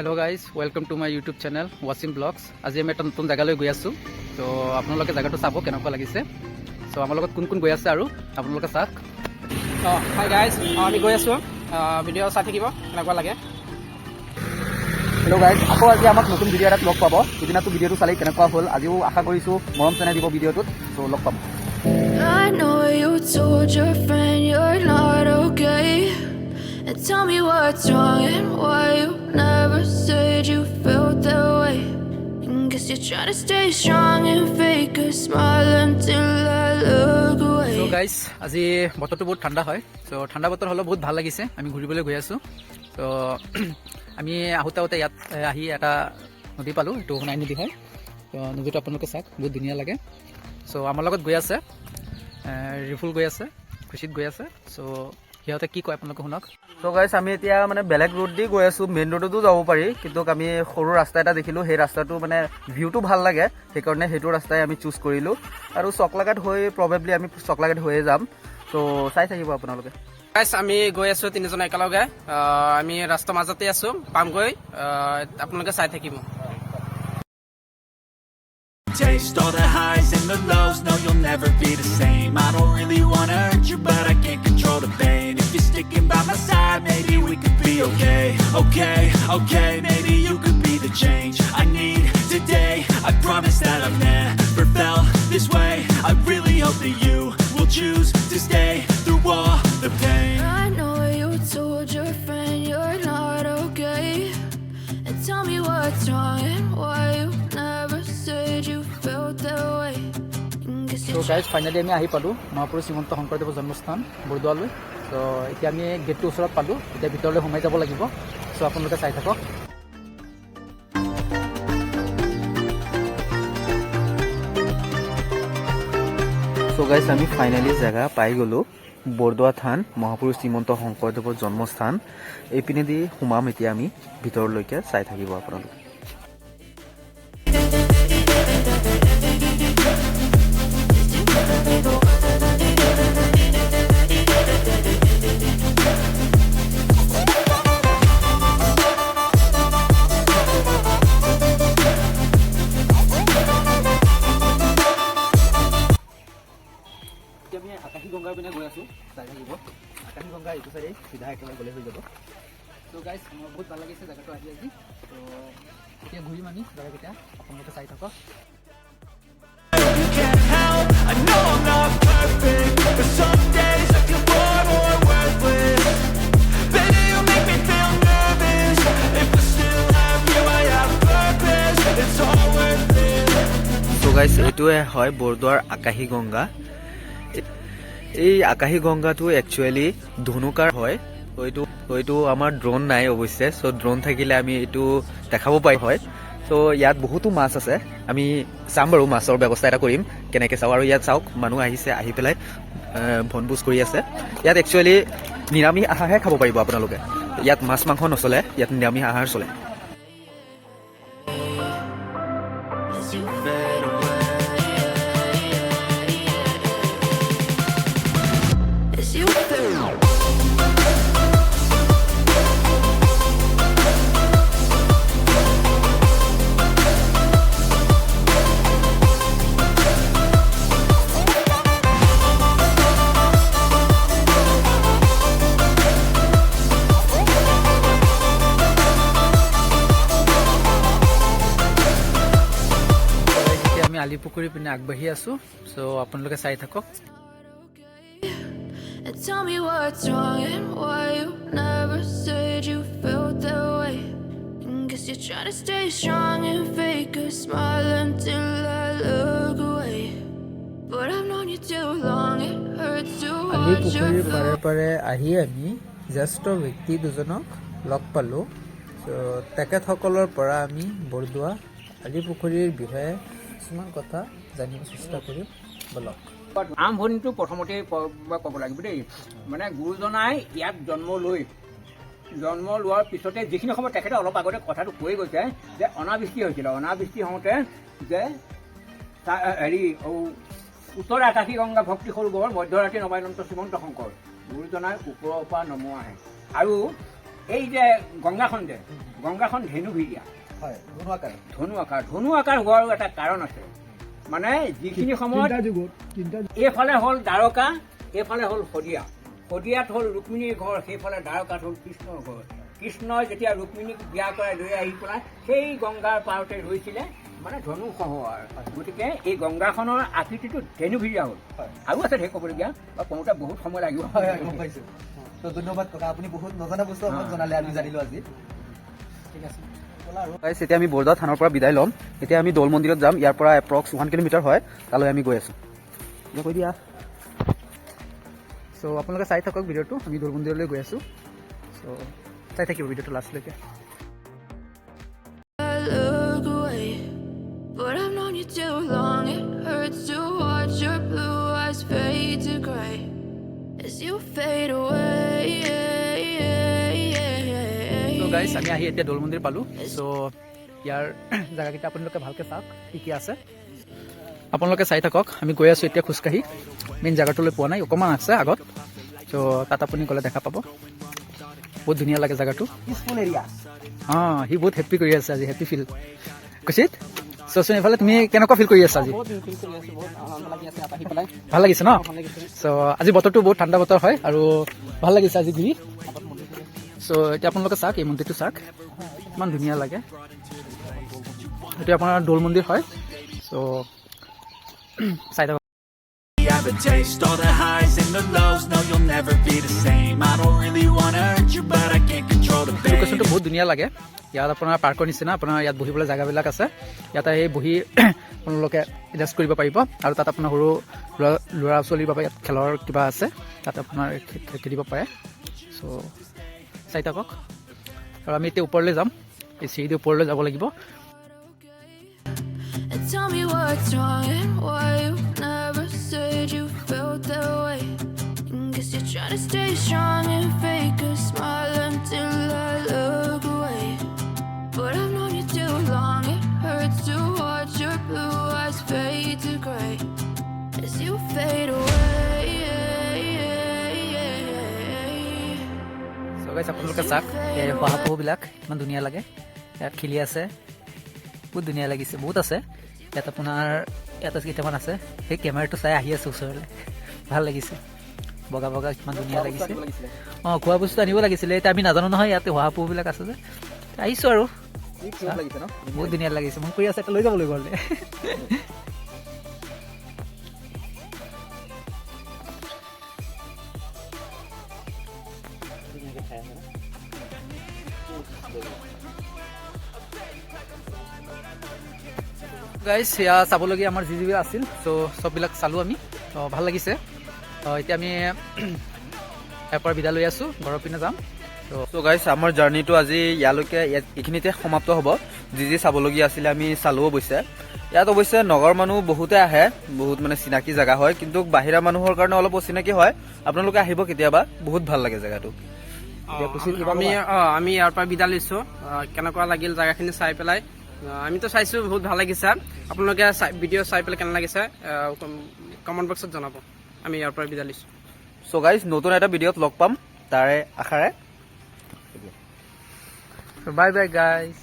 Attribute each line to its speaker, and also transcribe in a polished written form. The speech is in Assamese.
Speaker 1: Hello guys welcome to my YouTube channel Wasim vlogs. आज आम एक नतुन जगह गई आसो तो आपलोके जगह चाब केनेकुवा लागिसे। सो आमार লগত কোন কোন গৈ আছে আৰু আপোনালোকে চাওক।
Speaker 2: हाय गाइज আমি গৈ আছো ভিডিঅ' চাই থাকিব কেনেকুৱা লাগে।
Speaker 1: हेलो गाइज আকৌ আজি আমাক নতুন ভিডিঅ' এটাত লগ পাব। সিদিনাটো ভিডিঅ'টো চালেই কেনেকুৱা হ'ল, আজিও আশা কৰিছোঁ মৰম চেনেহ দিব ভিডিঅ'টোত। চ' লগ পাম।
Speaker 3: I know you told your friend you're not okay, and tell me what's wrong and why you never said you felt that way. And guess you're trying to stay strong and fake a smile until I look away.
Speaker 1: So guys আজি বতৰটো বহুত ঠাণ্ডা হয়। চ' ঠাণ্ডা বতৰ হ'লেও বহুত ভাল লাগিছে। আমি ঘূৰিবলৈ গৈ আছোঁ। চ' আমি আহোঁতে ইয়াত আহি এটা নদী পালোঁ, এইটো সোণাই নদী হয়। ত' নদীটো আপোনালোকে চাওক, বহুত ধুনীয়া লাগে। চ' আমাৰ লগত গৈ আছে ৰিফুল গৈ আছে, খুচিত গৈ আছে। চ' সিহঁতে কি কয় আপোনালোকে শুনক। চ' গাইছ আমি এতিয়া মানে বেলেগ ৰোড দি গৈ আছোঁ। মেইন ৰোডতো যাব পাৰি, কিন্তু আমি সৰু ৰাস্তা এটা দেখিলোঁ, সেই ৰাস্তাটো মানে ভিউটো ভাল লাগে, সেইকাৰণে সেইটো ৰাস্তাই আমি চুজ কৰিলোঁ। আৰু চকলাঘাট হৈ প্ৰবেবলি আমি চকলাঘাট হৈয়ে যাম। চ' চাই থাকিব আপোনালোকে।
Speaker 2: গাইজ আমি গৈ আছো তিনিজন একেলগে। আমি ৰাস্তাৰ মাজতে আছো, পামগৈ। আপোনালোকে চাই থাকিব।
Speaker 4: Taste all the highs and the lows, no you'll never be the same. I don't really wanna hurt you, but I can't control the pain. If you're sticking by my side, maybe we could be okay. Okay, maybe you could be the change I need today. I promise that I've never felt this way. I really hope that you will choose to stay through all the pain.
Speaker 3: I know you told your friend you're not okay, and tell me what's wrong and why you never said you felt that way. And guess
Speaker 1: so'
Speaker 3: you're
Speaker 1: guys finally আমি আহি পালোঁ মহাপুৰুষ শ্ৰীমন্ত শংকৰদেৱৰ জন্মস্থান বৰদোৱালৈ। চ' এতিয়া আমি গেটটোৰ ওচৰত পালোঁ, এতিয়া ভিতৰলৈ সোমাই যাব লাগিব। চ' আপোনালোকে চাই থাকক। চ' গাইজ আমি ফাইনেলি জেগা পাই গ'লোঁ, বৰদোৱা থান, মহাপুৰুষ শ্ৰীমন্ত শংকৰদেৱৰ জন্মস্থান। এইপিনেদি সোমাম এতিয়া আমি ভিতৰলৈকে, চাই থাকিব আপোনালোকে। আমি আকাশী গংগাৰ পিনে গৈ আছোঁ, চাই থাকিব। আকাশী গংগা এইটো চাইডে চিধা একেবাৰে গ'লে হৈ যাব। ত' গাইজ মোৰ বহুত ভাল লাগিছে জেগাটো আহি আজি। ত' এতিয়া ঘূৰিম আমি জেগাকেইটা, আপোনালোকে চাই থাকক।
Speaker 4: You can't help, I know I'm not perfect, but some days I feel bored or worthless. Baby, you make me feel nervous. If I still have you, I have purpose. It's all worth it.
Speaker 5: So' guys এইটোৱে হয় বৰদোৱাৰ আকাশী গংগা। এই আকাশী গংগাটো একচুৱেলি ধনুকাৰ হয়। এইটো আমাৰ ড্ৰোন নাই অৱশ্যে। চ' ড্ৰোন থাকিলে আমি এইটো দেখাব পাৰি হয়। চ' ইয়াত বহুতো মাছ আছে, আমি চাম বাৰু, মাছৰ ব্যৱস্থা এটা কৰিম কেনেকৈ চাওঁ। আৰু ইয়াত চাওক মানুহ আহিছে, আহি পেলাই বনভোজ কৰি আছে। ইয়াত একচুৱেলি নিৰামিষ আহাৰহে খাব পাৰিব আপোনালোকে। ইয়াত মাছ মাংস নচলে, ইয়াত নিৰামিষ আহাৰ চলে।
Speaker 3: as you fade away, as you fade away.
Speaker 1: আমি আলিপুখুৰী পিনে আগবাঢ়ি আছোঁ। চ' আপোনালোকে চাই থাকক।
Speaker 3: And tell me what's wrong and why you never said you felt that way. And guess you're trying to stay strong and fake a smile until I look away. But I've known you too long, it hurts to watch your
Speaker 6: আলিপুখুৰীৰ পাৰে পাৰে আহি আমি জ্যেষ্ঠ ব্যক্তি দুজনক লগ পালোঁ। চ' তেখেতসকলৰ পৰা আমি বৰদোৱা আলিপুখুৰীৰ বিষয়ে কিছুমান কথা জানিব চেষ্টা কৰিম, বলক।
Speaker 2: আৰম্ভণিটো প্ৰথমতে ক'ব লাগিব দেই। মানে গুৰুজনাই ইয়াত জন্ম লোৱাৰ পিছতে যিখিনি সময়ত তেখেতে অলপ আগতে কথাটো কৈ গৈছে যে অনাবৃষ্টি হৈছিলে। অনাবৃষ্টি হওঁতে যে উত্তৰ আকাশী গংগা ভক্তি সৰোবৰ মধ্যৰাতি নবায়নন্ত শ্ৰীমন্ত শংকৰ গুৰুজনাই ওপৰৰ পৰা নমোৱা আহে। আৰু এই যে গংগাখন ধেনু ভিৰিয়া
Speaker 1: হয়
Speaker 2: ধনু আকাৰ হোৱাৰো এটা কাৰণ আছে মানে যিখিনি সময়ত এইফালে হ'ল দ্বাৰকা এইফালে হ'ল শদিয়াত হ'ল ৰুক্মিণীৰ ঘৰ সেইফালে দ্বাৰকাত হ'ল কৃষ্ণৰ ঘৰ কৃষ্ণই যেতিয়া ৰুক্মিণীক বিয়া কৰাই লৈ আহি পেলাই সেই গংগাৰ পাৰতে ৰৈছিলে মানে ধনুসহ আৰু গতিকে এই গংগাখনৰ আকৃতিটো ধেনু ভিৰিয়া হ'ল আৰু আছে ঢেৰ ক'বলগীয়া বা কওঁতে বহুত সময় লাগিব
Speaker 1: ধন্যবাদ ককা আপুনি বহুত নজনা বস্তু আমাক জনালে আমি জানিলো আজি ঠিক আছে এতিয়া আমি বৰদোৱা থানৰ পৰা বিদায় ল'ম এতিয়া আমি দৌল মন্দিৰত যাম ইয়াৰ পৰা এপ্ৰক্স 1 কিলোমিটাৰ হয় তালৈ আমি গৈ আছোঁ কৈ দিয়া চ' আপোনালোকে চাই থাকক ভিডিঅ'টো আমি দৌল মন্দিৰলৈ গৈ আছোঁ চ' চাই থাকিব ভিডিঅ'টো লাষ্টলৈকে
Speaker 3: I look away, but I've known you too long. It hurts to watch your blue eyes fade to gray as you fade away.
Speaker 1: So' guys আমি আহি এতিয়া দৌল মন্দিৰ পালোঁ চ' ইয়াৰ জেগাকেইটা আপোনালোকে ভালকৈ চাওক কি কি আছে আপোনালোকে চাই থাকক আমি গৈ আছোঁ এতিয়া খোজকাঢ়ি মেইন জেগাটোলৈ পোৱা নাই অকণমান আছে আগত চ' তাত আপুনি গ'লে দেখা পাব বহুত ধুনীয়া লাগে জেগাটো পিচফুল এৰিয়া অঁ সি বহুত হেপ্পী কৰি আছে আজি হেপ্পী ফিল কুচিত চোন এইফালে তুমি কেনেকুৱা ফিল কৰি আছা আজি ভাল লাগিছে ন চ' আজি বতৰটো বহুত ঠাণ্ডা বতৰ হয় আৰু ভাল লাগিছে আজি ঘূৰি চ' এতিয়া আপোনালোকে চাওক এই মন্দিৰটো চাওক ইমান ধুনীয়া লাগে এইটো আপোনাৰ দৌল মন্দিৰ হয় চ' চাই থাকক
Speaker 4: Have a taste, all the highs and the lows. No, you'll never be the same. I don't really wanna hurt you, but I can't control the pain.
Speaker 1: লোকেশ্যনটো বহুত ধুনীয়া লাগে ইয়াত আপোনাৰ পাৰ্কৰ নিচিনা আপোনাৰ ইয়াত বহিবলৈ জেগাবিলাক আছে ইয়াতে সেই বহি আপোনালোকে ৰেষ্ট কৰিব পাৰিব আৰু তাত আপোনাৰ সৰু ল'ৰা ছোৱালীৰ বাবে ইয়াত খেলৰ কিবা আছে তাত আপোনাৰ খেলিব পাৰে চ' চাই থাকক আৰু আমি এতিয়া ওপৰলৈ যাম এই চিৰিদি ওপৰলৈ যাব লাগিব
Speaker 3: And tell me what's wrong and why you never said you felt that way. And guess you're trying to stay strong and fake a smile until I look away. But I've known you too long, it hurts to watch your blue eyes fade to gray as you fade away.
Speaker 1: চ' গাইছ আপোনালোকে চাওক এই শহাপহুবিলাক ইমান ধুনীয়া লাগে ইয়াত খেলি আছে বহুত ধুনীয়া লাগিছে বহুত আছে ইয়াত আপোনাৰ ইয়াত কেইটামান আছে সেই কেমেৰাটো চাই আহি আছে ওচৰলৈ ভাল লাগিছে বগা বগা কিমান ধুনীয়া লাগিছে অঁ খোৱা বস্তু আনিব লাগিছিলে এতিয়া আমি নাজানো নহয় ইয়াতে শহাপহুবিলাক আছে যে আহিছোঁ আৰু বহুত ধুনীয়া লাগিছে মোক কৰি আছে এটা লৈ যাব লাগিব ঘৰলৈ গাইজ এয়া চাবলগীয়া আমাৰ যি যিবিলাক আছিল চ' চববিলাক চালোঁ আমি ভাল লাগিছে এতিয়া আমি ইয়াৰ পৰা বিদায় লৈ আছোঁ ঘৰৰ পিনে যাম
Speaker 5: চ' গাইছ আমাৰ জাৰ্ণিটো আজি ইয়ালৈকে এইখিনিতে সমাপ্ত হ'ব যি যি চাবলগীয়া আছিলে আমি চালোঁ অৱশ্যে ইয়াত অৱশ্যে নগৰ মানুহ বহুতে আহে বহুত মানে চিনাকি জেগা হয় কিন্তু বাহিৰা মানুহৰ কাৰণে অলপ অচিনাকি হয় আপোনালোকে আহিব কেতিয়াবা বহুত ভাল লাগে জেগাটো
Speaker 7: আমি ইয়াৰ পৰা বিদায় লৈছোঁ কেনেকুৱা লাগিল জেগাখিনি চাই পেলাই আমিতো চাইছোঁ বহুত ভাল লাগিছে আপোনালোকে ভিডিঅ' চাই পেলাই কেনে লাগিছে কমেণ্ট বক্সত জনাব আমি ইয়াৰ পৰা বিদায় লৈছোঁ
Speaker 5: চ' গাইজ নতুন এটা ভিডিঅ'ত লগ পাম তাৰে আশাৰে
Speaker 1: বাই বাই গাইজ